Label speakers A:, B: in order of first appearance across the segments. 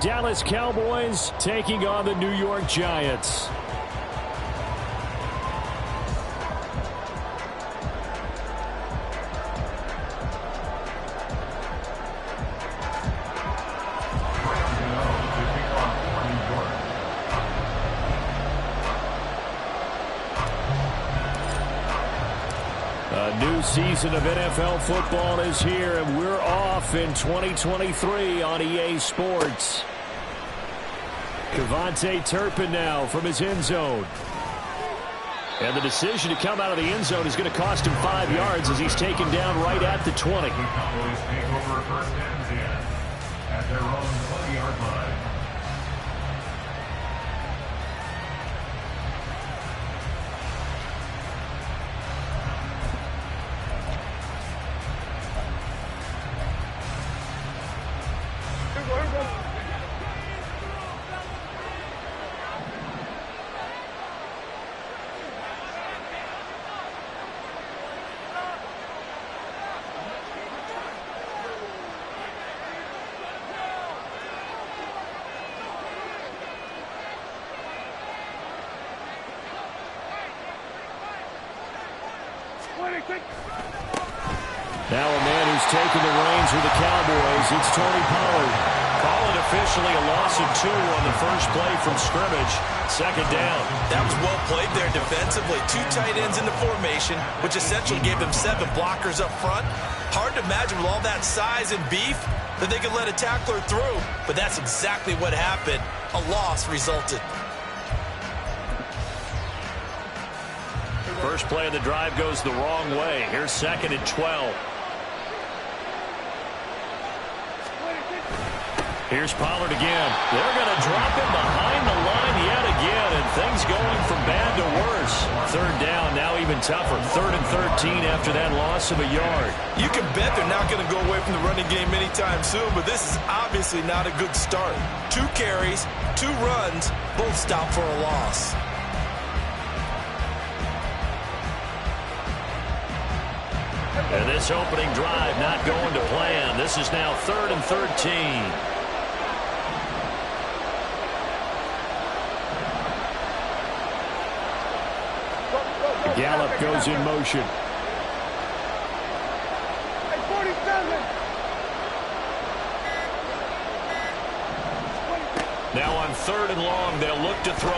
A: Dallas Cowboys taking on the New York Giants. A new season of NFL football is here, and we're off in 2023 on EA Sports. Kevontae Turpin now from his end zone. And the decision to come out of the end zone is going to cost him 5 yards as he's taken down right at the 20.
B: Cowboys take over first and 10 at their own 20-yard line.
A: Now a man who's taken the reins with the Cowboys, it's Tony Pollard.
C: Call it officially a loss of 2 on the first play from scrimmage. Second down.
D: That was well played there defensively. 2 tight ends in the formation, which essentially gave them 7 blockers up front. Hard to imagine with all that size and beef that they could let a tackler through. But that's exactly what happened. A loss resulted.
C: First play of the drive goes the wrong way. Here's 2nd and 12. Here's Pollard again. They're going to drop him behind the line yet again, and things going from bad to worse. Third down, now even tougher. 3rd and 13 after that loss of a yard.
D: You can bet they're not going to go away from the running game anytime soon, but this is obviously not a good start. 2 carries, 2 runs, both stopped for a loss.
C: And this opening drive not going to plan. This is now 3rd and 13.
A: Gallup goes in motion.
C: Now on 3rd and long, they'll look to throw.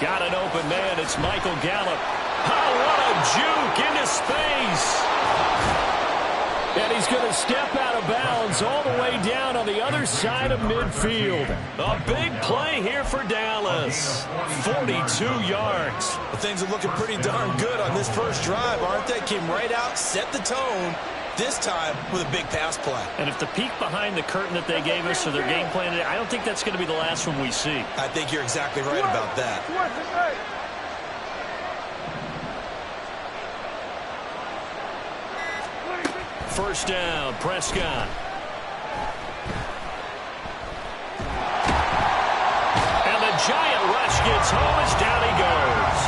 C: Got an open man. It's Michael Gallup. Oh, what a juke into space.
A: And he's going to step out of bounds all the way down on the other side of midfield.
C: A big play here for Dallas. 42 yards.
D: Well, things are looking pretty darn good on this first drive, aren't they? Came right out, set the tone, this time with a big pass play.
C: And if the peek behind the curtain that they gave us or their game plan, I don't think that's going to be the last one we see.
D: I think you're exactly right about that.
C: First down, Prescott. And the giant rush gets home as down he goes.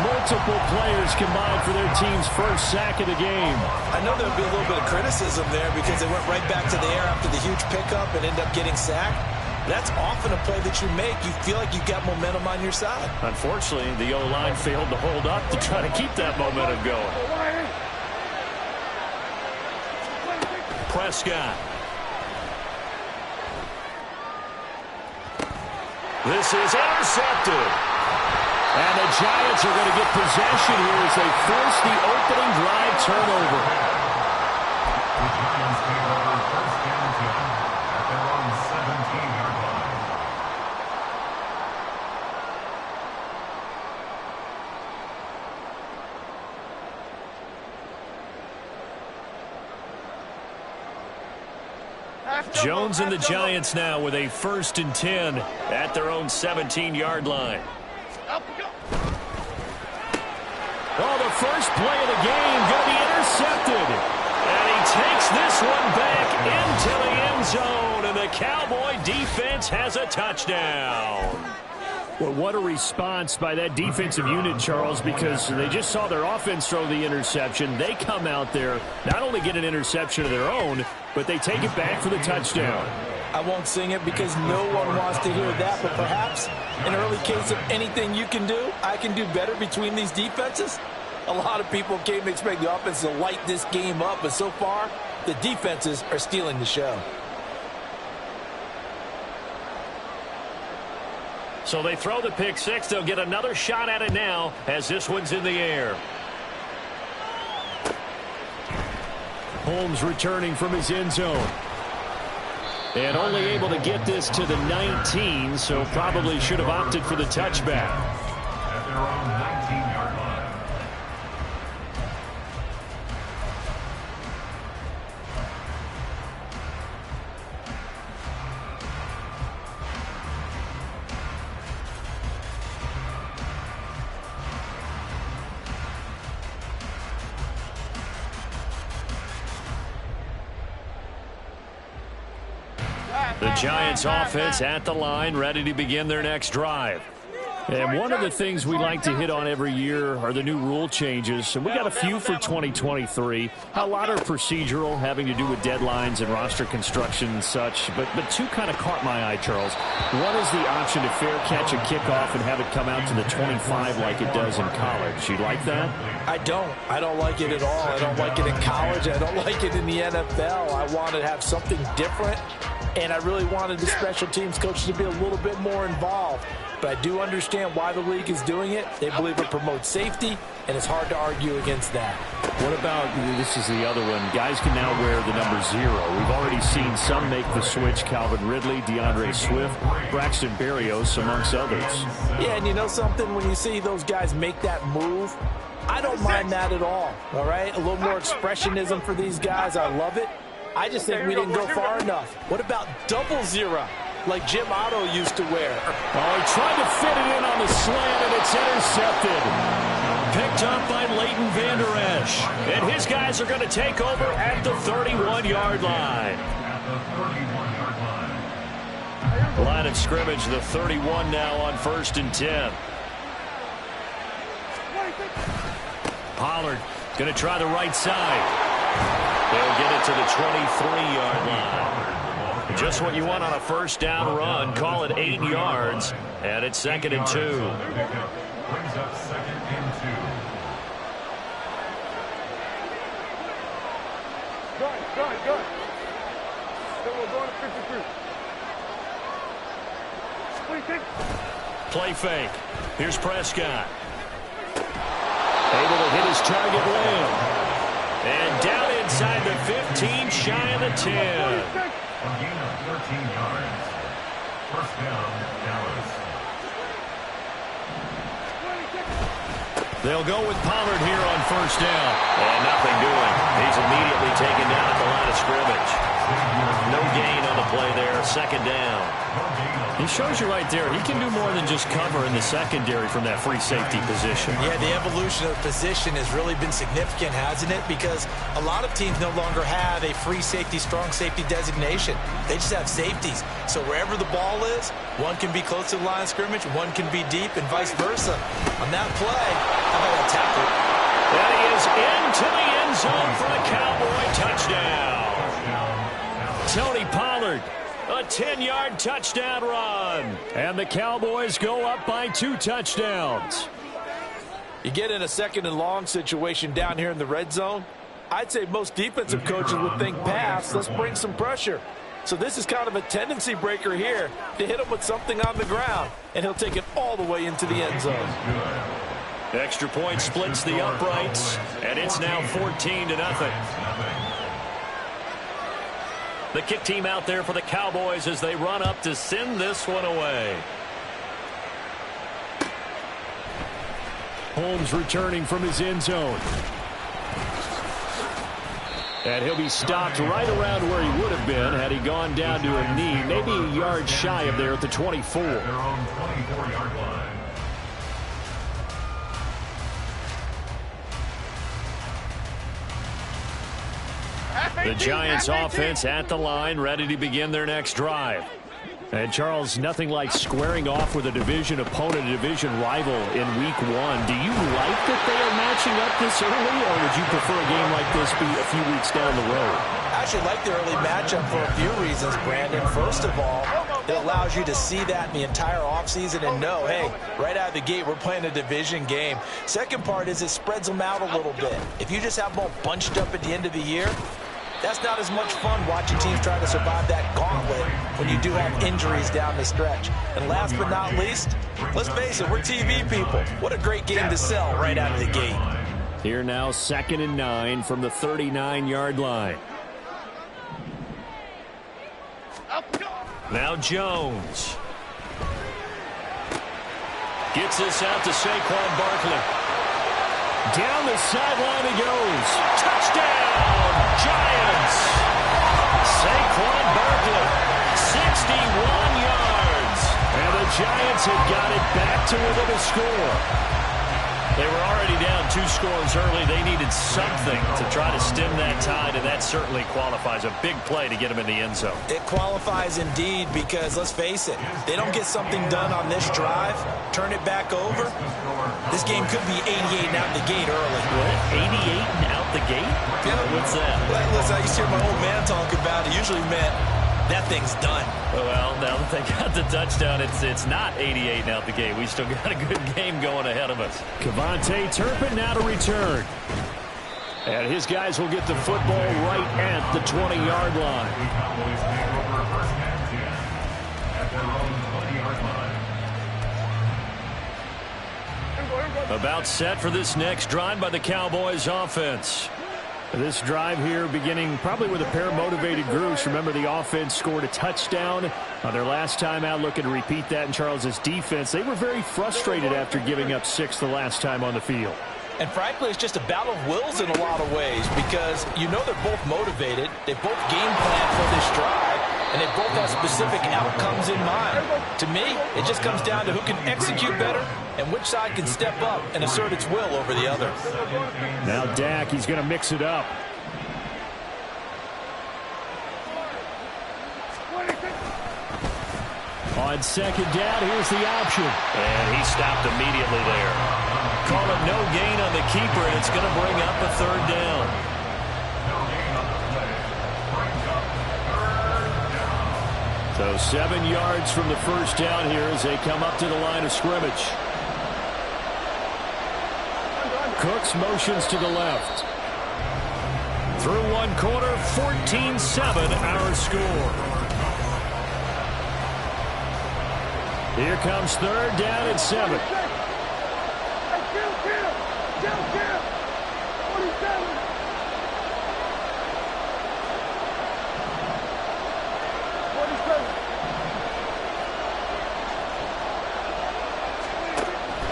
A: Multiple players combined for their team's first sack of the game.
D: I know there'll be a little bit of criticism there because they went right back to the air after the huge pickup and ended up getting sacked. That's often a play that you make. You feel like you've got momentum on your side.
C: Unfortunately, the O-line failed to hold up to try to keep that momentum going. Prescott. This is intercepted.
A: And the Giants are going to get possession here as they force the opening drive turnover.
B: The Giants take over first and 10 at their own 17-yard line.
C: Jones and the Giants now with a 1st and 10 at their own 17-yard line.
A: Oh, the first play of the game going to be intercepted.
C: And he takes this one back into the end zone, and the Cowboy defense has a touchdown.
A: Well, what a response by that defensive unit, Charles, because they just saw their offense throw the interception. They come out there, not only get an interception of their own, but they take it back for the touchdown.
E: I won't sing it because no one wants to hear that, but perhaps an early case of anything you can do, I can do better between these defenses. A lot of people came to expect the offense to light this game up, but so far, the defenses are stealing the show.
C: So they throw the pick six. They'll get another shot at it now as this one's in the air.
A: Holmes returning from his end zone. And only able to get this to the 19, so probably should have opted for the touchback.
B: At their own 19-yard line.
C: The Giants offense at the line, ready to begin their next drive.
A: And one of the things we like to hit on every year are the new rule changes. And we got a few for 2023. A lot are procedural, having to do with deadlines and roster construction and such. But two kind of caught my eye, Charles. One is the option to fair catch a kickoff and have it come out to the 25 like it does in college. You like that?
E: I don't like it at all. I don't like it in college. I don't like it in the NFL. I want to have something different. And I really wanted the special teams coaches to be a little bit more involved. But I do understand why the league is doing it. They believe it promotes safety, and it's hard to argue against that.
A: What about, this is the other one, guys can now wear the number 0. We've already seen some make the switch, Calvin Ridley, DeAndre Swift, Braxton Berrios, amongst others.
E: Yeah, and you know something? When you see those guys make that move, I don't mind that at all right? A little more expressionism for these guys. I love it. I just think we didn't go far enough. What about double 0, like Jim Otto used to wear?
A: Oh, he tried to fit it in on the slant, and it's intercepted.
C: Picked up by Leighton Vander Esch. And his guys are going to take over at the 31-yard line. Line of scrimmage, the 31 now on 1st and 10. Pollard going to try the right side. They'll get it to the 23-yard line. Just what you want on a first down run. Call it 8 yards, and it's 2nd and 2.
B: Brings up 2nd and 2.
F: Good. So we're going to 53.
C: Play fake. Here's Prescott. Able to hit his target Lamb. And down inside the 15, shy of the 10.
B: A gain of 13 yards. First down, Dallas.
C: They'll go with Pollard here on 1st down. And nothing doing. He's immediately taken down at the line of scrimmage. No gain on the play there. 2nd down.
A: He shows you right there, he can do more than just cover in the secondary from that free safety position.
E: Yeah, the evolution of the position has really been significant, hasn't it? Because a lot of teams no longer have a free safety, strong safety designation. They just have safeties. So wherever the ball is, one can be close to the line of scrimmage, one can be deep, and vice versa. On that play, how about that tackle?
C: That is into the end zone for a Cowboy touchdown. Tony Pollard. A 10-yard touchdown run.
A: And the Cowboys go up by 2 touchdowns.
E: You get in a 2nd and long situation down here in the red zone, I'd say most defensive coaches would think pass. Let's bring some pressure. So this is kind of a tendency breaker here to hit him with something on the ground. And he'll take it all the way into the end zone.
C: Extra point splits the uprights. And it's now 14-0. The kick team out there for the Cowboys as they run up to send this one away.
A: Holmes returning from his end zone. And he'll be stopped right around where he would have been had he gone down to a knee, maybe a yard shy of there at the 24.
B: Their own 24-yard line.
C: The Giants offense at the line, ready to begin their next drive.
A: And, Charles, nothing like squaring off with a division opponent, a division rival in Week 1. Do you like that they are matching up this early, or would you prefer a game like this be a few weeks down the road?
E: I actually like the early matchup for a few reasons, Brandon. First of all, it allows you to see that in the entire offseason and know, hey, right out of the gate, we're playing a division game. Second part is it spreads them out a little bit. If you just have them all bunched up at the end of the year, that's not as much fun watching teams try to survive that gauntlet when you do have injuries down the stretch. And last but not least, let's face it, we're TV people. What a great game to sell right out of the gate.
A: Here now, 2nd and 9 from the 39-yard line.
C: Now Jones. Gets this out to Saquon Barkley.
A: Down the sideline he goes.
C: Touchdown, Giants. Saquon Barkley, 61 yards.
A: And the Giants have got it back to within a score.
C: They were already down 2 scores early. They needed something to try to stem that tide, and that certainly qualifies. A big play to get them in the end zone.
E: It qualifies indeed because, let's face it, they don't get something done on this drive, turn it back over, this game could be 88 and out the gate early.
C: What? 88 and out the gate?
E: Yeah.
C: What's that?
E: Listen, I used to hear my old man talk about it. Usually meant that thing's done.
C: Well, now that they got the touchdown, it's not 88 and out the gate. We still got a good game going ahead of us.
A: Kevontae Turpin now to return. And his guys will get the football right at the 20-yard line.
B: Cowboys take over first and 10 at their own 20-yard line.
C: About set for this next drive by the Cowboys offense.
A: This drive here beginning probably with a pair of motivated groups. Remember, the offense scored a touchdown on their last time out. Looking to repeat that in Charles's defense. They were very frustrated after giving up 6 the last time on the field.
E: And frankly, it's just a battle of wills in a lot of ways because you know they're both motivated. They both game plan for this drive, and they both have specific outcomes in mind. To me, it just comes down to who can execute better and which side can step up and assert its will over the other.
A: Now Dak, he's going to mix it up. On 2nd down, here's the option.
C: And he stopped immediately there. Call it no gain on the keeper, and it's going to bring up a 3rd down.
A: So 7 yards from the first down here as they come up to the line of scrimmage. Cooks motions to the left. Through 1 quarter, 14-7 our score. Here comes 3rd down and 7.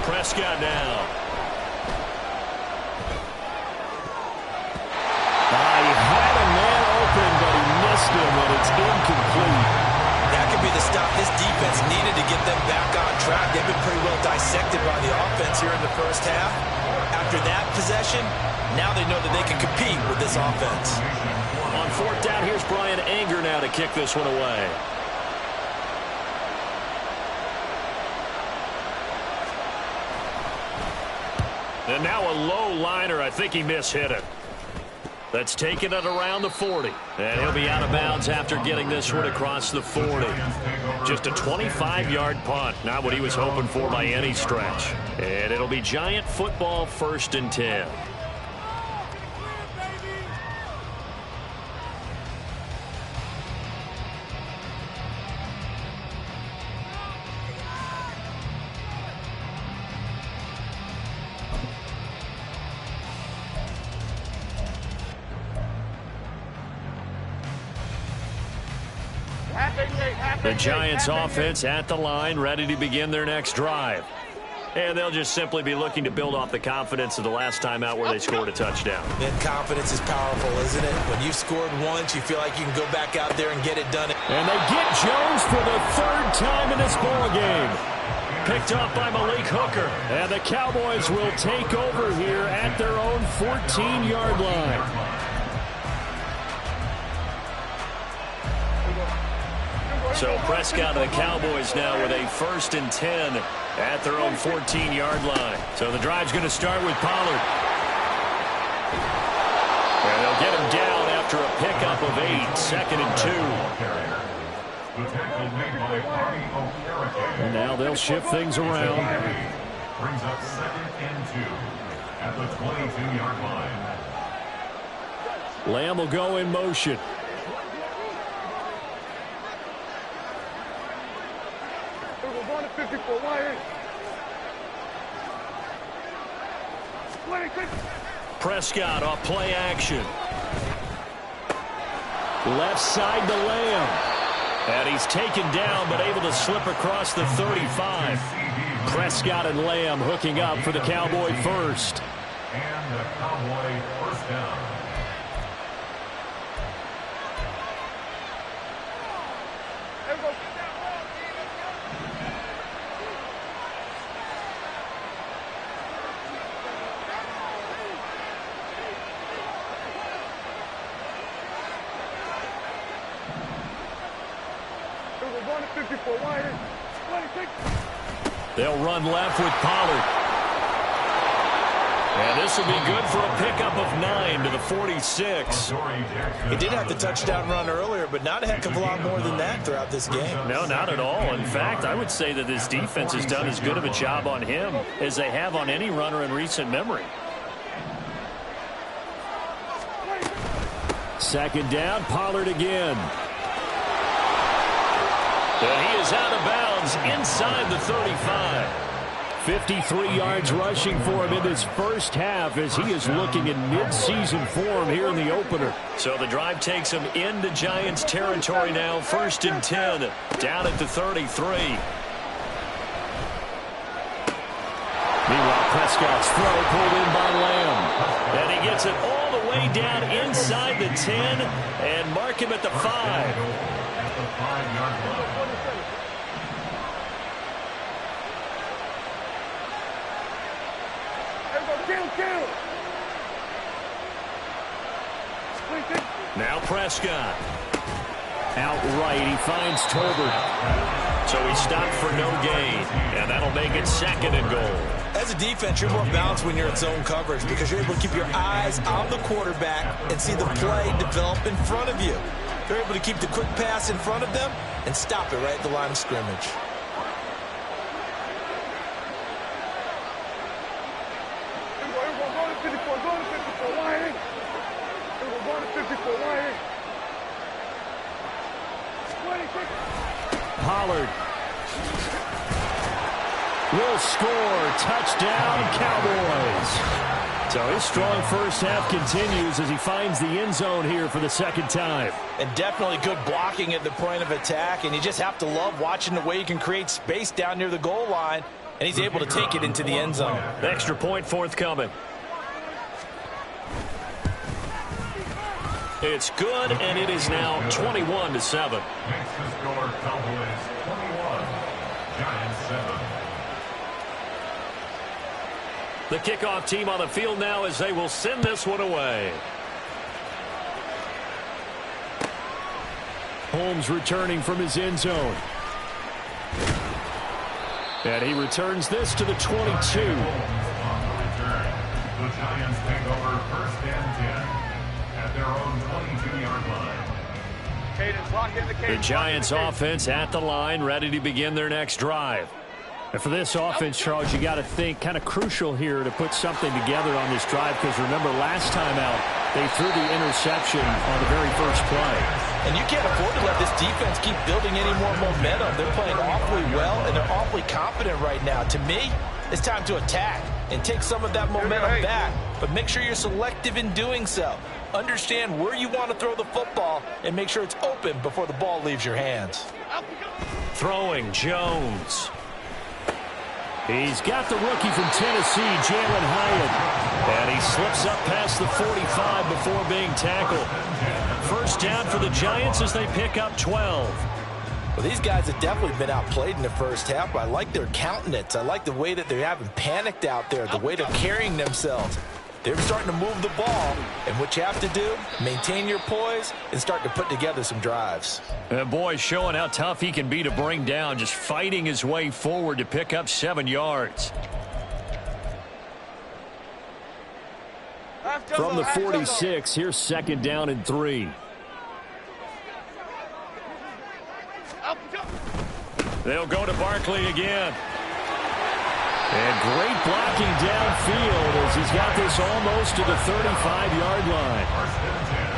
C: Prescott now.
A: He had a man open, but he missed him, and it's incomplete.
E: That could be the stop this defense needed to get them back on track. They've been pretty well dissected by the offense here in the first half. After that possession, now they know that they can compete with this offense.
C: On 4th down, here's Brian Anger now to kick this one away. And now a low liner. I think he mishit it. That's taken it around the 40. And he'll be out of bounds after getting this one across the 40. Just a 25-yard punt. Not what he was hoping for by any stretch. And it'll be Giant football, 1st and 10. The Giants offense at the line, ready to begin their next drive. And they'll just simply be looking to build off the confidence of the last time out where they scored a touchdown.
E: And confidence is powerful, isn't it? When you've scored once, you feel like you can go back out there and get it done.
A: And they get Jones for the 3rd time in this ball game. Picked up by Malik Hooker. And the Cowboys will take over here at their own 14-yard line.
C: So Prescott and the Cowboys now with a 1st and 10 at their own 14-yard line. So the drive's going to start with Pollard. And they'll get him down after after a pickup of 8, 2nd and 2.
B: The tackle made by Arnie O'Carrick.
A: And now they'll shift things around.
B: Brings up 2nd and 2 at the 22-yard line.
A: Lamb will go in motion.
F: We're going to 54. Why? 26.
C: Prescott off play action.
A: Left side to Lamb.
C: And he's taken down, but able to slip across the 35.
A: Prescott and Lamb hooking up for the Cowboy first.
B: And the Cowboy first down.
F: We're going to 54. Why? 26.
C: They'll run left with Pollard. And this will be good for a pickup of 9 to the 46.
D: He did have the touchdown run earlier, but not a heck of a lot more than that throughout this game.
C: No, not at all. In fact, I would say that this defense has done as good of a job on him as they have on any runner in recent memory.
A: 2nd down, Pollard again.
C: And he is out of bounds inside the 35.
A: 53 yards rushing for him in this first half as he is looking in mid-season form here in the opener.
C: So the drive takes him into Giants territory now. 1st and 10, down at the 33.
A: Meanwhile, Prescott's throw pulled in by Lamb.
C: And he gets it all the way down inside the 10 and mark him at the 5.
B: At the 5-yard line.
F: Kill.
C: Now Prescott.
A: Outright, he finds Tolbert.
C: So he stopped for no gain, and that'll make it 2nd and goal.
D: As a defense, you're more balanced when you're in zone coverage because you're able to keep your eyes on the quarterback and see the play develop in front of you. They're able to keep the quick pass in front of them and stop it right at the line of scrimmage.
A: Pollard will score. Touchdown, Cowboys. So his strong first half continues as he finds the end zone here for the 2nd time.
E: And definitely good blocking at the point of attack, and you just have to love watching the way you can create space down near the goal line, and he's able to take it into the end zone.
C: Extra point forthcoming. It's good, and it is now 21-7.
B: Makes the score Cowboys 21, Giants 7.
C: The kickoff team on the field now as they will send this one away.
A: Holmes returning from his end zone. And he returns this to the 22.
B: On the return, the Giants take over 1st and 10 at their own 22-yard line.
F: Cadence, lock in the cadence.
C: The Giants offense at the line, ready to begin their next drive.
A: And for this offense, Charles, you got to think kind of crucial here to put something together on this drive because remember last time out they threw the interception on the very first play.
E: And you can't afford to let this defense keep building any more momentum. They're playing awfully well, and they're awfully confident right now. To me, it's time to attack and take some of that momentum back, but make sure you're selective in doing so. Understand where you want to throw the football and make sure it's open before the ball leaves your hands.
C: Throwing Jones.
A: He's got the rookie from Tennessee, Jalen Hyatt.
C: And he slips up past the 45 before being tackled. First down for the Giants as they pick up 12.
E: Well, these guys have definitely been outplayed in the first half, but I like their countenance. I like the way that they haven't panicked out there, the way they're carrying themselves. They're starting to move the ball, and what you have to do, maintain your poise and start to put together some drives.
C: And boy, showing how tough he can be to bring down, just fighting his way forward to pick up 7 yards.
A: From the 46, here's 2nd down and 3.
C: They'll go to Barkley again.
A: And great blocking downfield as he's got this almost to the 35-yard line.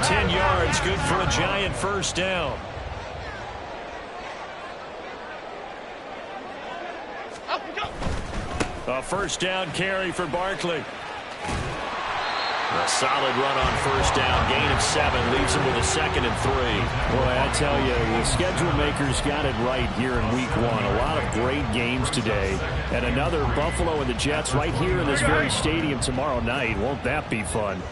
C: 10 yards, good for a Giant first down. A first down carry for Barkley. A solid run on first down. Gain of 7 leaves him with a 2nd and 3.
A: Boy, I tell you, the schedule makers got it right here in week 1. A lot of great games today. And another Buffalo and the Jets right here in this very stadium tomorrow night. Won't that be fun?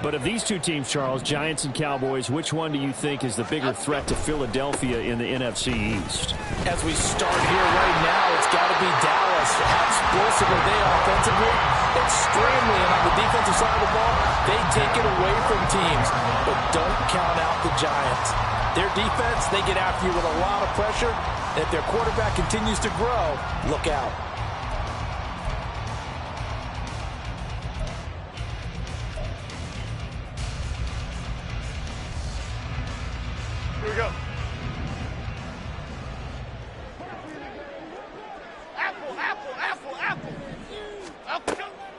A: But of these two teams, Charles, Giants and Cowboys, which one do you think is the bigger threat to Philadelphia in the NFC East?
E: As we start here right now, it's got to be Dallas. How explosive are they offensively? Extremely. And on the defensive side of the ball, they take it away from teams. But don't count out the Giants. Their defense, they get after you with a lot of pressure. And if their quarterback continues to grow, look out.
F: Here we go. Apple.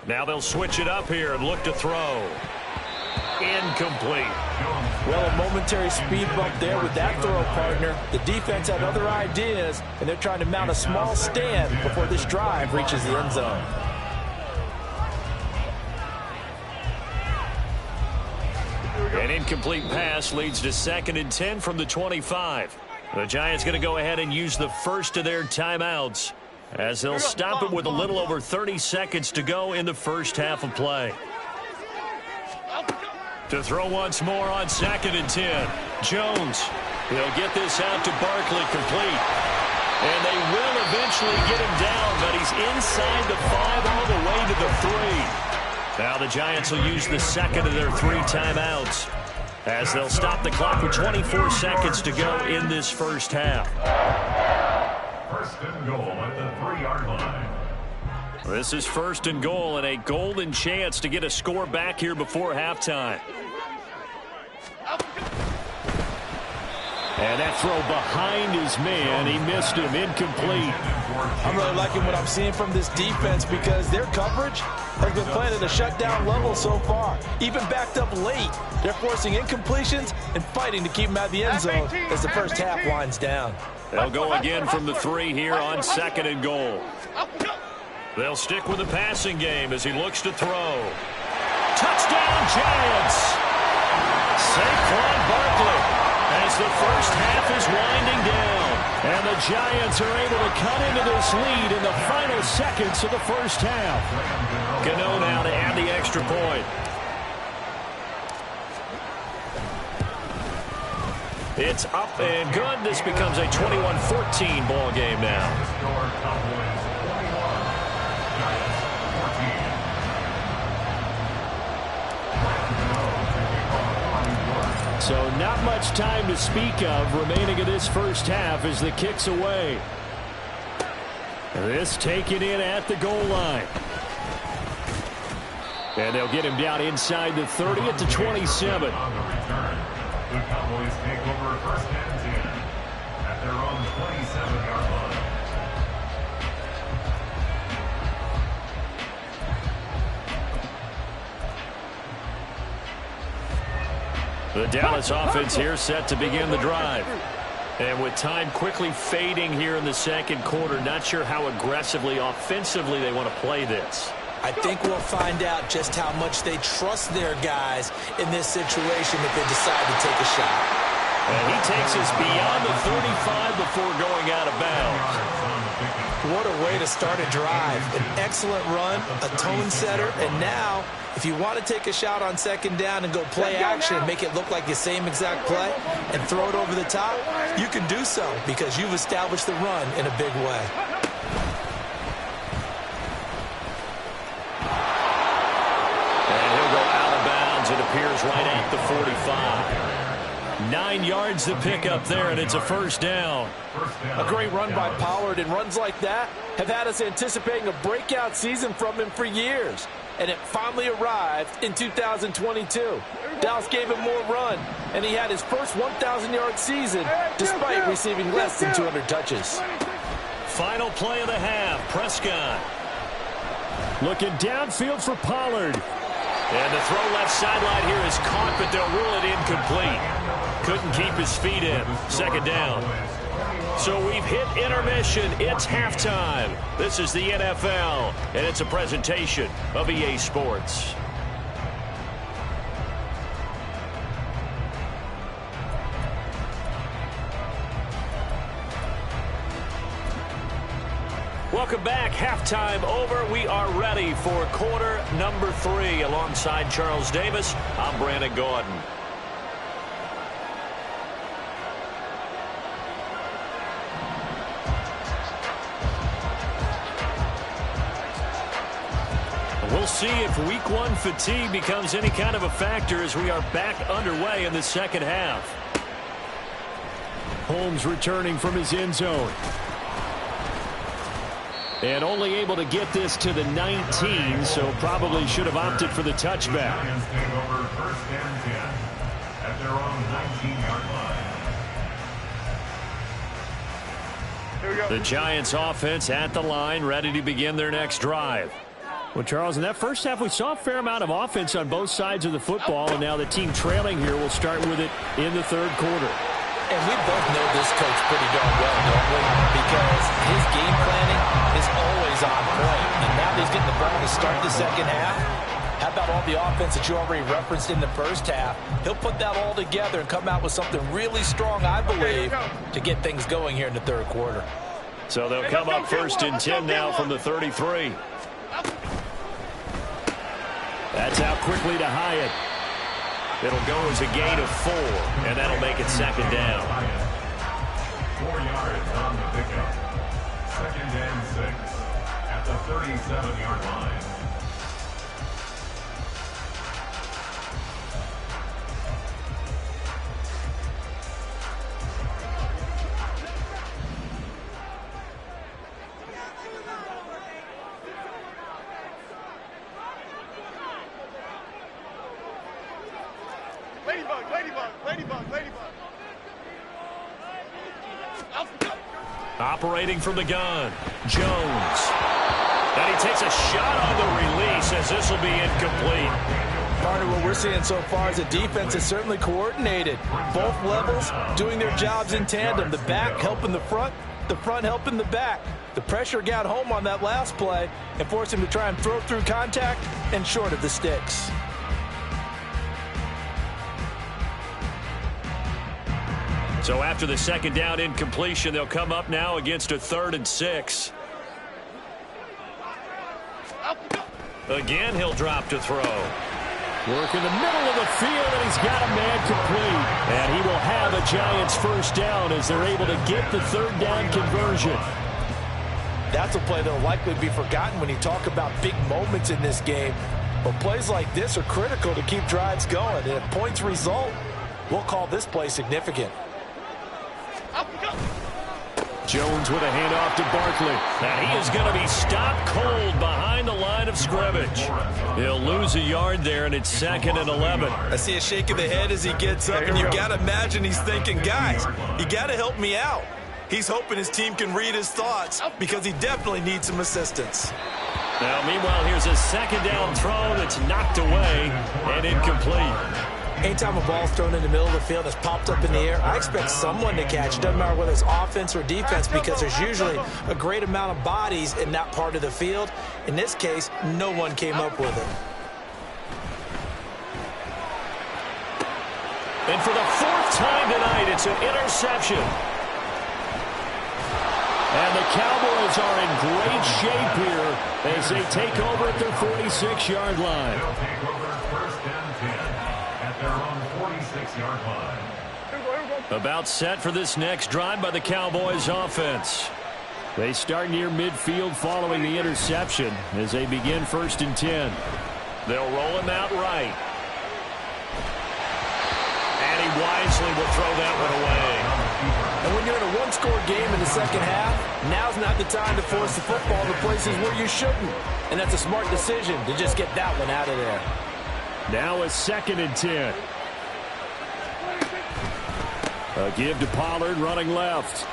C: Now they'll switch it up here and look to throw. Incomplete.
E: Well, a momentary speed bump there with that throw partner. The defense had other ideas, and they're trying to mount a small stand before this drive reaches the end zone.
C: An incomplete pass leads to 2nd and 10 from the 25. The Giants going to go ahead and use the first of their timeouts as they'll stop it with a little over 30 seconds to go in the first half of play. To throw once more on 2nd and 10. Jones. He'll get this out to Barkley complete. And they will eventually get him down, but he's inside the 5 all the way to the 3. Now the Giants will use the 2nd of their 3 timeouts as they'll stop the clock with 24 seconds to go in this first half.
B: First and goal at the 3-yard line.
C: This is 1st and goal and a golden chance to get a score back here before halftime.
A: And that throw behind his man. He missed him. Incomplete.
E: I'm really liking what I'm seeing from this defense because their coverage has been playing at a shutdown level so far. Even backed up late, they're forcing incompletions and fighting to keep them out of the end zone as the first half winds down.
C: They'll go again from the 3 here on 2nd and goal. They'll stick with the passing game as he looks to throw. Touchdown, Giants! Saquon Barkley as the first half is winding down.
A: And the Giants are able to cut into this lead in the final seconds of the first half.
C: Gano now to add the extra point. It's up and good. This becomes a 21-14 ball game now.
A: So not much time to speak of remaining in this first half as the kick's away. This taken in at the goal line. And they'll get him down inside the 30 at the 27.
B: On the return, the Cowboys take over 1st and 10 at their own 27-yard line.
C: The Dallas offense here set to begin the drive. And with time quickly fading here in the 2nd quarter, not sure how aggressively, offensively they want to play this.
E: I think we'll find out just how much they trust their guys in this situation if they decide to take a shot.
C: And he takes us beyond the 35 before going out of bounds.
E: What a way to start a drive. An excellent run, a tone setter, and now, if you want to take a shot on 2nd down and go play action, make it look like the same exact play, and throw it over the top, you can do so because you've established the run in a big way.
C: And he'll go out of bounds. It appears right at the 45. 9 yards to pick up there, and it's a first down.
E: A great run by Pollard, and runs like that have had us anticipating a breakout season from him for years. and it finally arrived in 2022. Dallas gave him more run, and he had his first 1,000-yard season despite receiving less than 200 touches.
C: Final play of the half, Prescott.
A: Looking downfield for Pollard.
C: And the throw left sideline here is caught, but they'll rule it incomplete. Couldn't keep his feet in. Second down. So we've hit intermission. It's halftime. This is the NFL, and it's a presentation of EA Sports. Welcome back. Halftime over. We are ready for quarter number 3. Alongside Charles Davis, I'm Brandon Gordon. We'll see if week 1 fatigue becomes any kind of a factor as we are back underway in the second half.
A: Holmes returning from his end zone. And only able to get this to the 19, so probably should have opted for the touchback.
B: Giants take over first and 10 at their own 19-yard line.
C: The Giants offense at the line, ready to begin their next drive.
A: Well, Charles, in that first half, we saw a fair amount of offense on both sides of the football, and now the team trailing here will start with it in the third quarter.
E: And we both know this coach pretty darn well, don't we? Because his game planning is always on point. And now that he's getting the ball to start the second half, how about all the offense that you already referenced in the first half? He'll put that all together and come out with something really strong, I believe, to get things going here in the third quarter.
C: So they'll come up first and 10 now from the 33.
A: That's out quickly to Hyatt.
C: It'll go as a gain of 4, and that'll make it second down.
B: 4 yards on the pickup. Second and 6 at the 37-yard line.
C: Operating from the gun, Jones. And he takes a shot on the release as this will be incomplete.
E: Partner, what we're seeing so far is the defense is certainly coordinated. Both levels doing their jobs in tandem. The back helping the front helping the back. The pressure got home on that last play and forced him to try and throw through contact and short of the sticks.
C: So after the second down incompletion, they'll come up now against a 3rd and 6. Again, he'll drop to throw.
A: Work in the middle of the field, and he's got a man complete. And he will have a Giants first down as they're able to get the third down conversion.
E: That's a play that will likely be forgotten when you talk about big moments in this game. But plays like this are critical to keep drives going. And if points result, we'll call this play significant.
A: Jones with a handoff to Barkley.
C: And he is going to be stopped cold behind the line of scrimmage. He'll lose a yard there, and it's 2nd and 11.
D: I see a shake of the head as he gets up, and you got to imagine he's thinking, guys, you got to help me out. He's hoping his team can read his thoughts because he definitely needs some assistance.
C: Now, meanwhile, here's a second down throw that's knocked away and incomplete.
E: Anytime a ball's thrown in the middle of the field that's popped up in the air, I expect someone to catch. It doesn't matter whether it's offense or defense because there's usually a great amount of bodies in that part of the field. In this case, no one came up with it.
C: And for the 4th time tonight, it's an interception.
A: And the Cowboys are in great shape here as they take over at their 46-yard line.
B: They'll take over first and 10 at their own 46-yard line.
C: About set for this next drive by the Cowboys offense.
A: They start near midfield following the interception as they begin 1st and 10.
C: They'll roll him out right. And he wisely will throw that one away.
E: And when you're in a one-score game in the second half, now's not the time to force the football to places where you shouldn't. And that's a smart decision to just get that one out of there.
A: Now a 2nd and 10. A give to Pollard running left.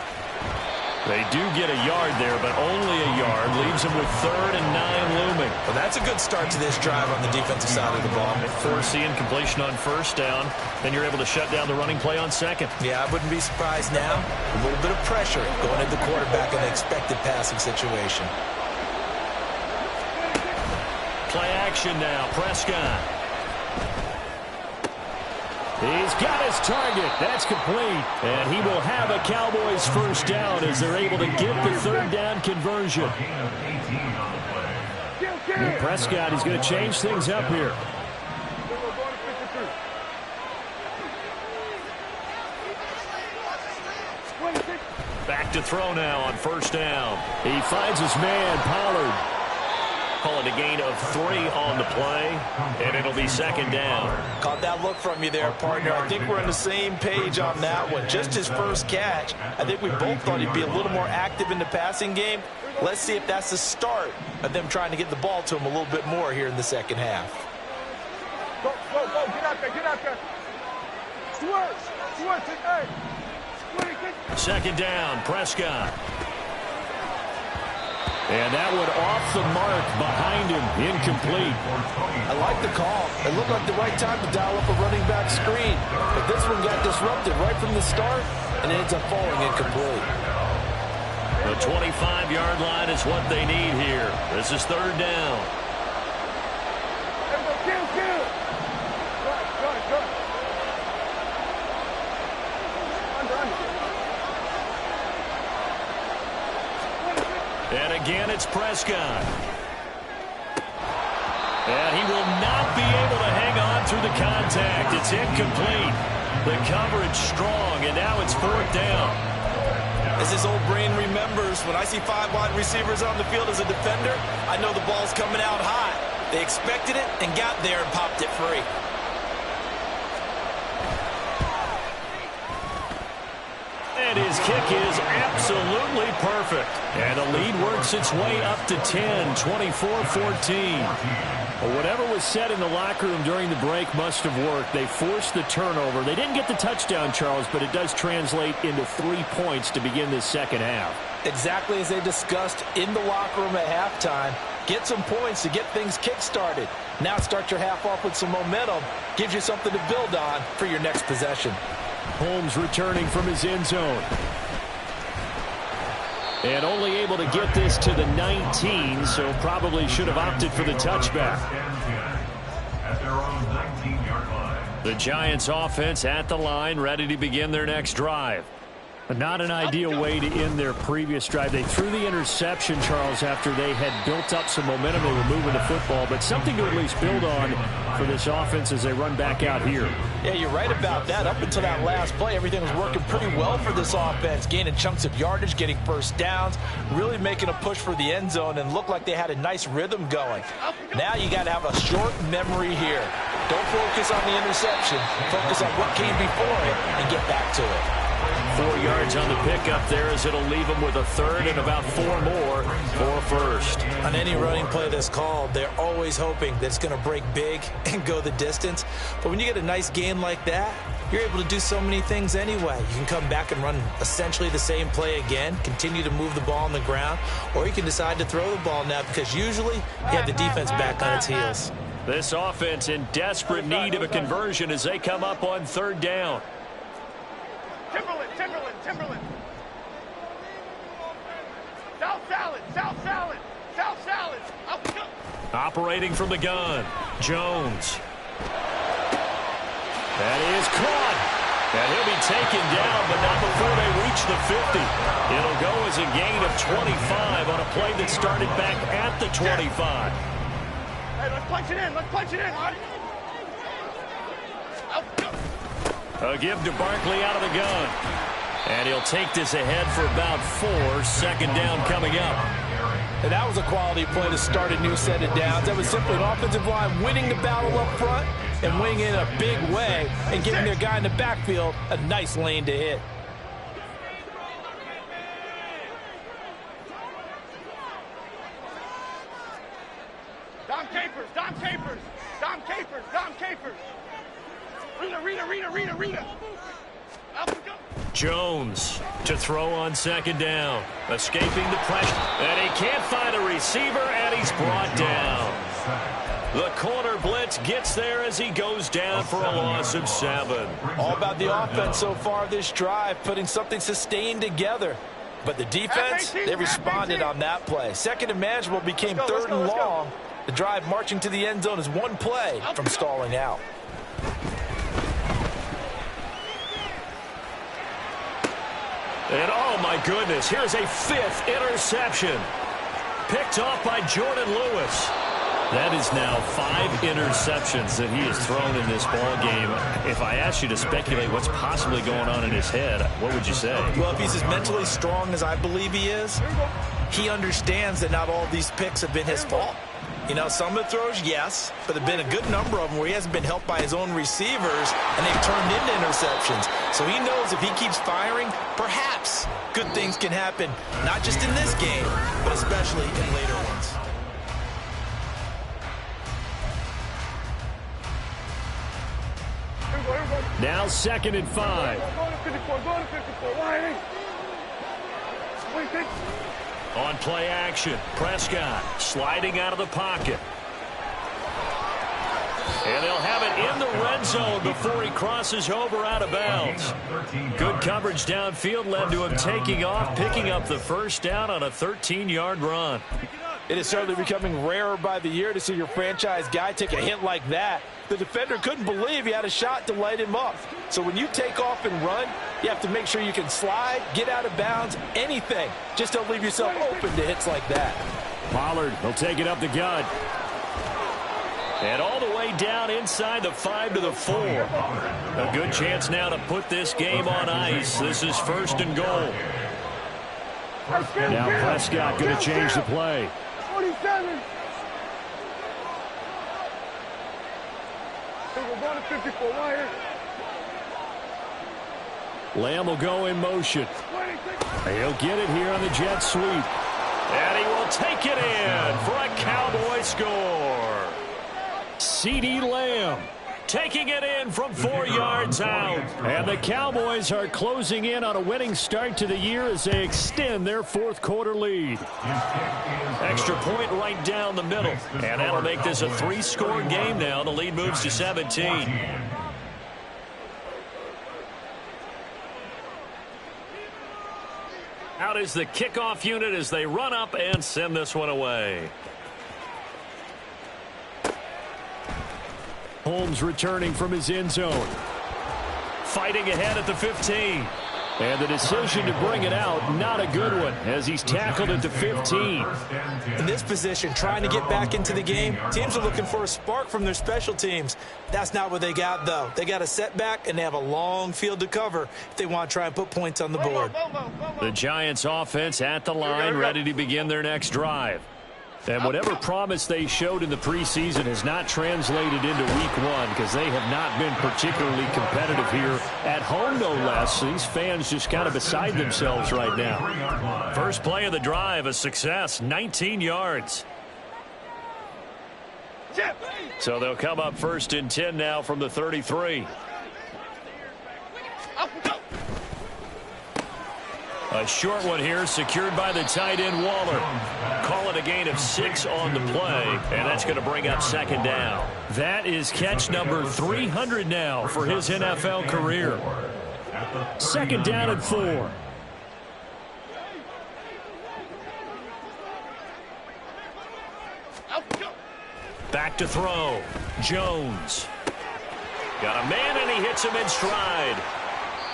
A: They do get a yard there, but only a yard. Leaves them with 3rd and 9 looming.
D: Well, that's a good start to this drive on the defensive side of the ball.
A: Force the incompletion on 1st down. Then you're able to shut down the running play on 2nd.
D: Yeah, I wouldn't be surprised now. A little bit of pressure going at the quarterback in an expected passing situation.
A: Play action now. Prescott. He's got his target. That's complete. And he will have a Cowboys 1st down as they're able to get the 3rd down conversion. And Prescott is going to change things up here. Back to throw now on 1st down. He finds his man, Pollard. Call it a gain of 3 on the play, and it'll be 2nd down.
D: Caught that look from you there, partner. I think we're on the same page on that one. Just his first catch. I think we both thought he'd be a little more active in the passing game. Let's see if that's the start of them trying to get the ball to him a little bit more here in the second half.
F: Go, go, go. Get out there, get out there. Swerve, hey.
A: 2nd down, Prescott. And that one off the mark behind him, incomplete.
E: I like the call. It looked like the right time to dial up a running back screen. But this one got disrupted right from the start, and it ends up falling incomplete.
A: The 25-yard line is what they need here. This is 3rd down.
F: Kill. Good. Under.
A: And again, it's Prescott. And he will not be able to hang on through the contact. It's incomplete. The coverage strong, and now it's 4th down.
D: As his old brain remembers, when I see 5 wide receivers on the field as a defender, I know the ball's coming out high. They expected it and got there and popped it free.
A: And his kick is absolutely perfect. And the lead works its way up to 10, 24-14. Well, whatever was said in the locker room during the break must have worked. They forced the turnover. They didn't get the touchdown, Charles, but it does translate into 3 points to begin this second half.
E: Exactly as they discussed in the locker room at halftime. Get some points to get things kick-started. Now start your half off with some momentum. Gives you something to build on for your next possession.
A: Holmes returning from his end zone. And only able to get this to the 19, so probably should have opted for the touchback.
B: At their own 19-yard line.
A: The Giants offense at the line, ready to begin their next drive. But not an ideal way to end their previous drive. They threw the interception, Charles, after they had built up some momentum. They were moving the football, but something to at least build on for this offense as they run back out here.
E: Yeah, you're right about that. Up until that last play, everything was working pretty well for this offense, gaining chunks of yardage, getting 1st downs, really making a push for the end zone, and looked like they had a nice rhythm going. Now you got to have a short memory here. Don't focus on the interception. Focus on what came before it and get back to it.
A: 4 yards on the pickup there as it'll leave them with a 3rd and about 4 more for 1st.
D: On any running play that's called, they're always hoping that it's going to break big and go the distance. But when you get a nice gain like that, you're able to do so many things anyway. You can come back and run essentially the same play again, continue to move the ball on the ground, or you can decide to throw the ball now because usually you have the defense back on its heels.
A: This offense in desperate need of a conversion as they come up on 3rd down.
F: Timberland. South salad.
A: Operating from the gun, Jones. That is caught. And he'll be taken down, but not before they reach the 50. It'll go as a gain of 25 on a play that started back at the 25.
F: Hey, let's punch it in.
A: A give to Barkley out of the gun. And he'll take this ahead for about 4. 2nd down coming up.
E: And that was a quality play to start a new set of downs. That was simply an offensive line winning the battle up front and winning in a big way and giving their guy in the backfield a nice lane to hit.
F: Capers. Dom Capers. Dom Capers. Dom Capers. Rita. Up we go.
C: Jones to throw on second down. Escaping the pressure. And he can't find a receiver, and he's brought down. The corner blitz gets there as he goes down for a loss of 7.
E: All about the offense so far this drive, putting something sustained together. But the defense, they responded on that play. Second and manageable became third and long. The drive marching to the end zone is one play from stalling out.
C: And oh my goodness, here's a 5th interception. Picked off by Jordan Lewis. That is now 5 interceptions that he has thrown in this ball game. If I asked you to speculate what's possibly going on in his head, what would you say?
D: Well, if he's as mentally strong as I believe he is, he understands that not all of these picks have been his fault. You know, some of the throws, yes, but there have been a good number of them where he hasn't been helped by his own receivers, and they've turned into interceptions. So he knows if he keeps firing, perhaps good things can happen, not just in this game, but especially in later ones.
A: Now 2nd and 5.
F: Go to 54. Why?
C: On play action, Prescott sliding out of the pocket. And they'll have it in the red zone before he crosses over out of bounds. Good coverage downfield led to him taking off, picking up the first down on a 13-yard run.
E: It is certainly becoming rarer by the year to see your franchise guy take a hit like that. The defender couldn't believe he had a shot to light him up. So when you take off and run, you have to make sure you can slide, get out of bounds, anything. Just don't leave yourself open to hits like that.
A: Pollard will take it up the gut.
C: And all the way down inside the 5 to the 4. A good chance now to put this game on ice. This is 1st and goal.
A: Now Prescott going to change the play.
F: 47. We're going to 54. Wire.
A: Lamb will go in motion. He'll get it here on the jet sweep.
C: And he will take it in for a Cowboy score.
A: CeeDee Lamb
C: taking it in from 4 yards out.
A: And the Cowboys are closing in on a winning start to the year as they extend their 4th quarter lead.
C: Extra point right down the middle. And that'll make this a 3-score game now. The lead moves to 17. Out is the kickoff unit as they run up and send this one away.
A: Holmes returning from his end zone.
C: Fighting ahead at the 15.
A: And the decision to bring it out, not a good one, as he's tackled at the 15.
D: In this position, trying to get back into the game, teams are looking for a spark from their special teams. That's not what they got, though. They got a setback, and they have a long field to cover if they want to try and put points on the board.
C: The Giants offense at the line, ready to begin their next drive.
A: And whatever promise they showed in the preseason has not translated into week 1 because they have not been particularly competitive here at home, no less. These fans just kind of beside themselves right now.
C: First play of the drive, a success, 19 yards. So they'll come up 1st and 10 now from the 33. A short one here, secured by the tight end Waller. Call it a gain of 6 on the play, and that's going to bring up 2nd down.
A: That is catch number 300 now for his NFL career. 2nd down and 4.
C: Back to throw. Jones. Got a man, and he hits him in stride.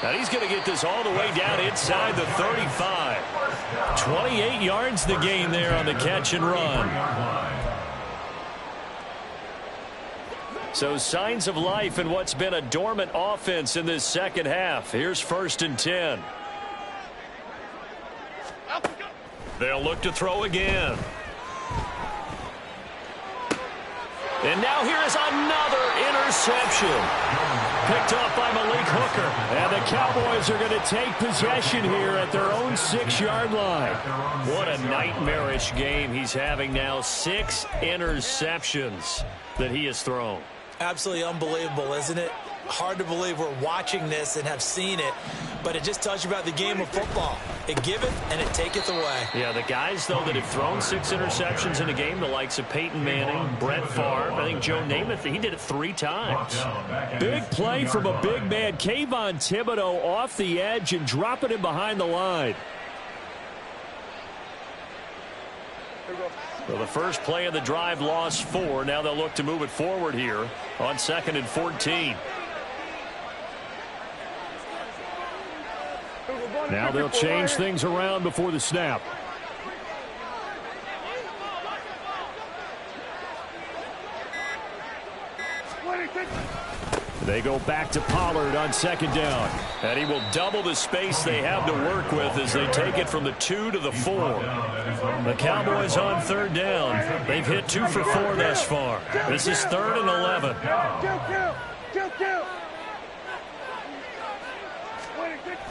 C: Now he's going to get this all the way down inside the 35. 28 yards the gain there on the catch and run. So signs of life in what's been a dormant offense in this second half. Here's 1st and 10. They'll look to throw again. And now here is another interception.
A: picked off by Malik Hooker. And the Cowboys are going to take possession here at their own 6-yard line. What a nightmarish game he's having now. 6 interceptions that he has thrown.
D: Absolutely unbelievable, isn't it? Hard to believe we're watching this and have seen it, but it just tells you about the game of football. It giveth and it taketh away.
A: Yeah, the guys, though, that have thrown 6 interceptions in a game, the likes of Peyton Manning, Brett Favre, I think Joe Namath, he did it 3 times. Big play from a big man. Kayvon Thibodeau off the edge and dropping him behind the line. Well, the first play of the drive lost 4. Now they'll look to move it forward here on 2nd and 14. Now they'll change things around before the snap. They go back to Pollard on 2nd down. And he will double the space they have to work with as they take it from the 2 to the 4. The Cowboys on 3rd down. They've hit 2 for 4 thus far. This is 3rd and 11.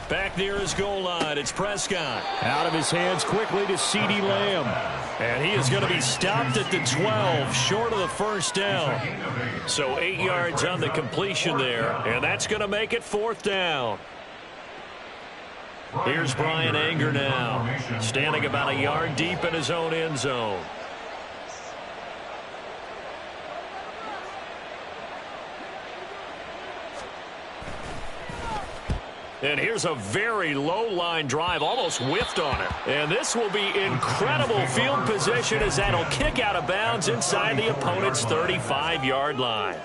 A: Back near his goal line, it's Prescott. Out of his hands quickly to CeeDee Lamb. And he is going to be stopped at the 12, short of the first down. So 8 yards on the completion there, and that's going to make it 4th down. Here's Brian Anger now, standing about a yard deep in his own end zone. And here's a very low line drive, almost whiffed on it. And this will be incredible field position as that'll kick out of bounds inside the opponent's 35-yard line.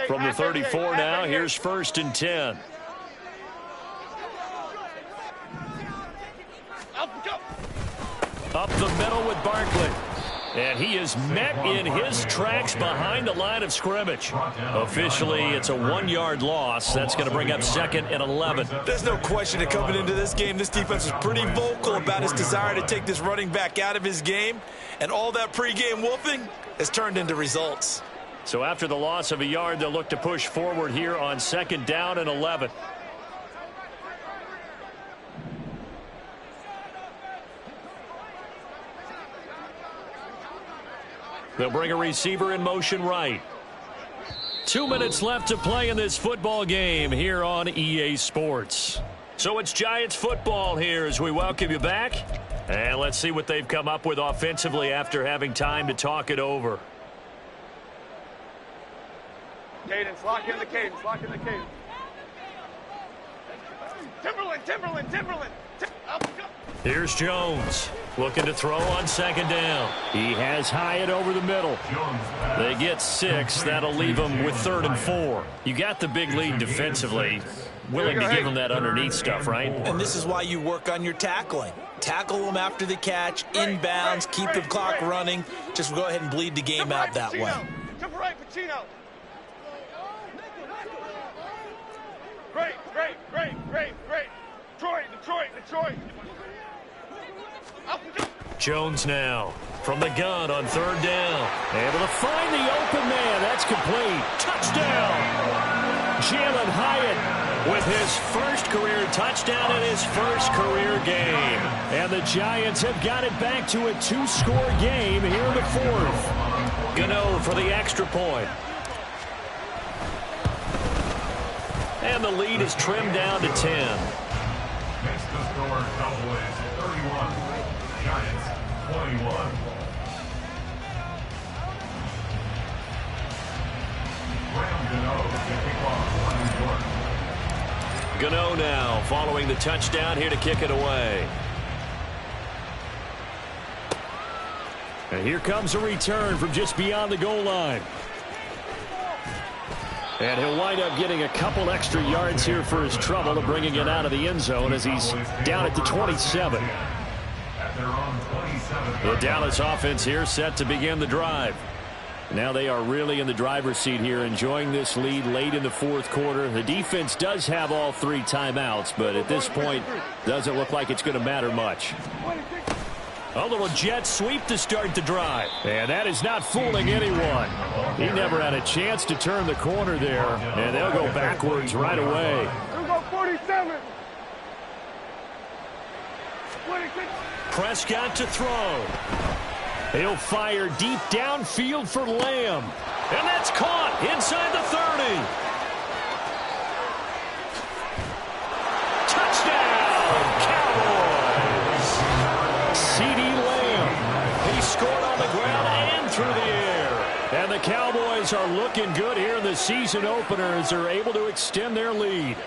A: From the 34 now, here's 1st and 10. Up the middle with Barkley. And he is met in his tracks behind the line of scrimmage. Officially, it's a 1-yard loss. That's going to bring up 2nd and 11.
D: There's no question that coming into this game, this defense was pretty vocal about his desire to take this running back out of his game. And all that pregame wolfing has turned into results.
A: So after the loss of a yard, they'll look to push forward here on 2nd down and 11. They'll bring a receiver in motion right. 2 minutes left to play in this football game here on EA Sports. So it's Giants football here as we welcome you back. And let's see what they've come up with offensively after having time to talk it over.
F: Cadence, lock in the cadence, lock in the cadence. Timberland.
A: Here's Jones, looking to throw on 2nd down. He has Hyatt over the middle. They get 6. That'll leave them with 3rd and 4. You got the big lead defensively. Willing to give them that underneath stuff, right?
D: And this is why you work on your tackling. Tackle them after the catch, inbounds, keep the clock running. Just go ahead and bleed the game out that way.
F: Jump right, Pacino. Great. Detroit.
A: Jones now from the gun on 3rd down. Able to find the open man. That's complete. Touchdown. Jalen Hyatt with his first career touchdown in his first career game. And the Giants have got it back to a 2-score game here in the 4th. Gano for the extra point. And the lead is trimmed down to 10.
B: Makes the score Cowboys 31, Giants 21.
A: Gano now following the touchdown here to kick it away. And here comes a return from just beyond the goal line. And he'll wind up getting a couple extra yards here for his trouble to bringing it out of the end zone as he's down at the 27. The Dallas offense here set to begin the drive. Now they are really in the driver's seat here, enjoying this lead late in the 4th quarter. The defense does have all 3 timeouts, but at this point, doesn't look like it's going to matter much.
C: A little jet sweep to start the drive.
A: And that is not fooling anyone. He never had a chance to turn the corner there, and they'll go backwards right away.
F: We'll go 47. 26.
C: Prescott to throw.
A: He'll fire deep downfield for Lamb.
C: And that's caught inside the 30. Touchdown, Cowboys.
A: CeeDee Lamb.
C: He scored on the ground and through the air.
A: And the Cowboys are looking good here in the season opener as they're able to extend their lead.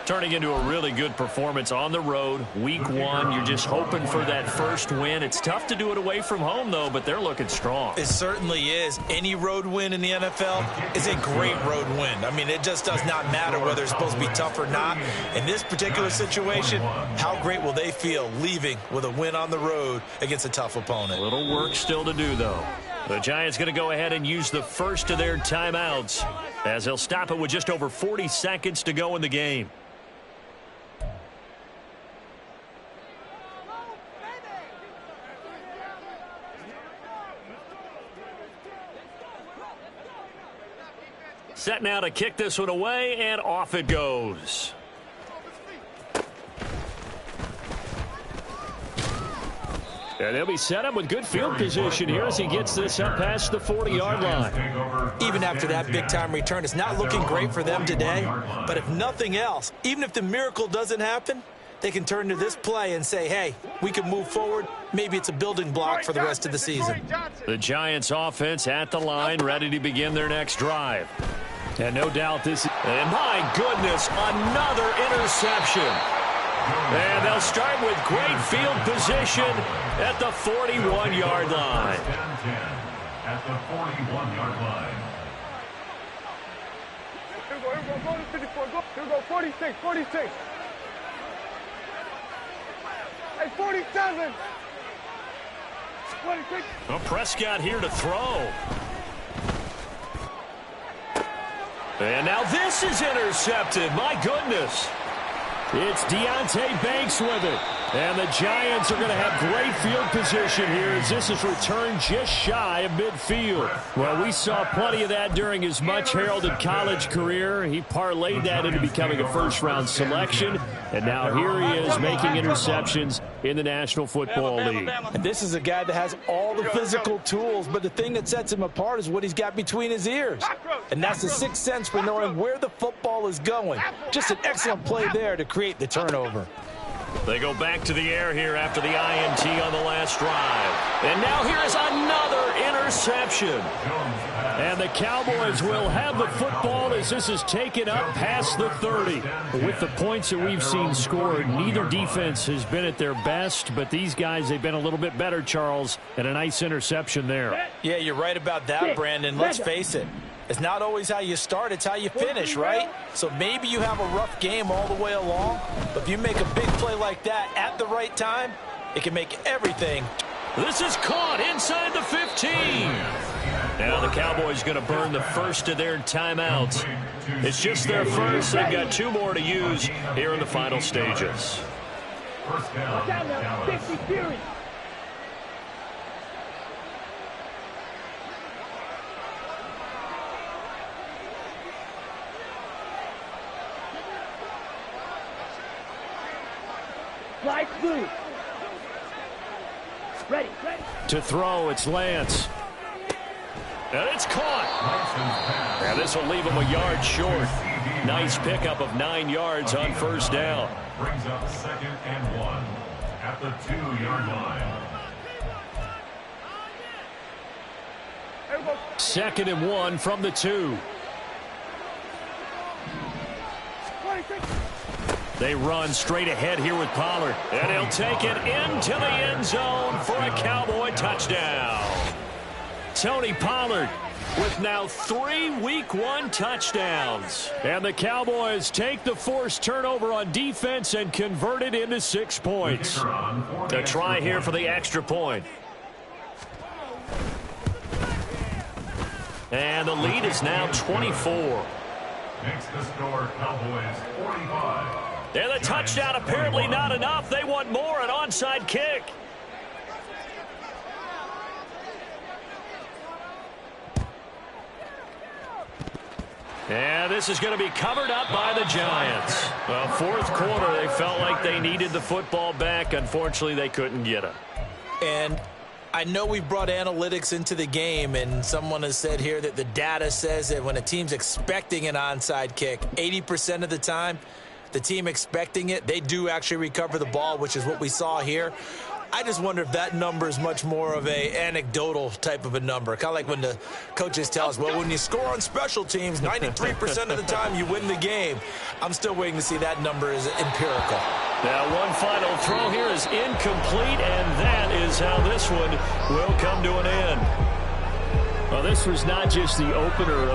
C: Turning into a really good performance on the road. Week 1, you're just hoping for that first win. It's tough to do it away from home, though, but they're looking strong.
D: It certainly is. Any road win in the NFL is a great road win. I mean, it just does not matter whether it's supposed to be tough or not. In this particular situation, how great will they feel leaving with a win on the road against a tough opponent?
C: A little work still to do, though. The Giants going to go ahead and use the first of their timeouts as they'll stop it with just over 40 seconds to go in the game. Set now to kick this one away, and off it goes.
A: And they'll be set up with good field position here as he gets this up past the 40-yard line.
D: Even after that big-time return, it's not looking great for them today. But if nothing else, even if the miracle doesn't happen, they can turn to this play and say, hey, we can move forward. Maybe it's a building block for the rest of the season.
A: The Giants offense at the line, ready to begin their next drive. And no doubt this is...
C: And my goodness, another interception. And they'll start with great field position at the 41-yard line.
B: At the 41-yard line.
F: Here we go, 54. Here we go, 46, 46. Hey, 47. 26.
C: Well, Prescott here to throw. And now this is intercepted. My goodness.
A: It's Deonte Banks with it. And the Giants are going to have great field position here as this is returned just shy of midfield. Well, we saw plenty of that during his much-heralded college career. He parlayed that into becoming a first-round selection. And now here he is making interceptions in the National Football League.
E: And this is a guy that has all the physical tools, but the thing that sets him apart is what he's got between his ears. And that's the sixth sense for knowing where the football is going. Just an excellent play there to create the turnover.
C: They go back to the air here after the INT on the last drive. And now here is another interception.
A: And the Cowboys will have the football as this is taken up past the 30. With the points that we've seen scored, neither defense has been at their best, but these guys, they've been a little bit better, Charles, and a nice interception there.
E: Yeah, you're right about that, Brandon. Let's face it. It's not always how you start, it's how you finish, right? So maybe you have a rough game all the way along, but if you make a big play like that at the right time, it can make everything.
C: This is caught inside the 15. Now the Cowboys going to burn the first of their timeouts. It's just their first. They've got 2 more to use here in the final stages.
B: First down, Dallas.
F: 50 Fury. Flight blue. Ready.
A: To throw, it's Lance.
C: And it's caught. And this will leave him a yard short. Nice pickup of 9 yards on first down.
B: Brings up 2nd and 1 at the 2-yard line.
A: 2nd and 1 from the 2.
F: 26.
A: They run straight ahead here with Pollard.
C: And he'll take it into the end zone for a Cowboy touchdown.
A: Tony Pollard with now 3 Week 1 touchdowns. And the Cowboys take the forced turnover on defense and convert it into 6 points.
C: A try here for the extra point. And the lead is now 24.
B: Makes the score Cowboys 45.
C: And the touchdown apparently not enough. They want more, an onside kick. And this is going to be covered up by the Giants. Well, fourth quarter, they felt like they needed the football back. Unfortunately, they couldn't get it.
E: And I know we've brought analytics into the game, and someone has said here that the data says that when a team's expecting an onside kick, 80% of the time, the team expecting it, they do actually recover the ball, which is what we saw here. I just wonder if that number is much more of a anecdotal type of a number. Kind of like when the coaches tell us, well, when you score on special teams, 93% of the time you win the game. I'm still waiting to see that number is empirical.
C: Now, one final throw here is incomplete, and that is how this one will come to an end.
A: Well, this was not just the opener of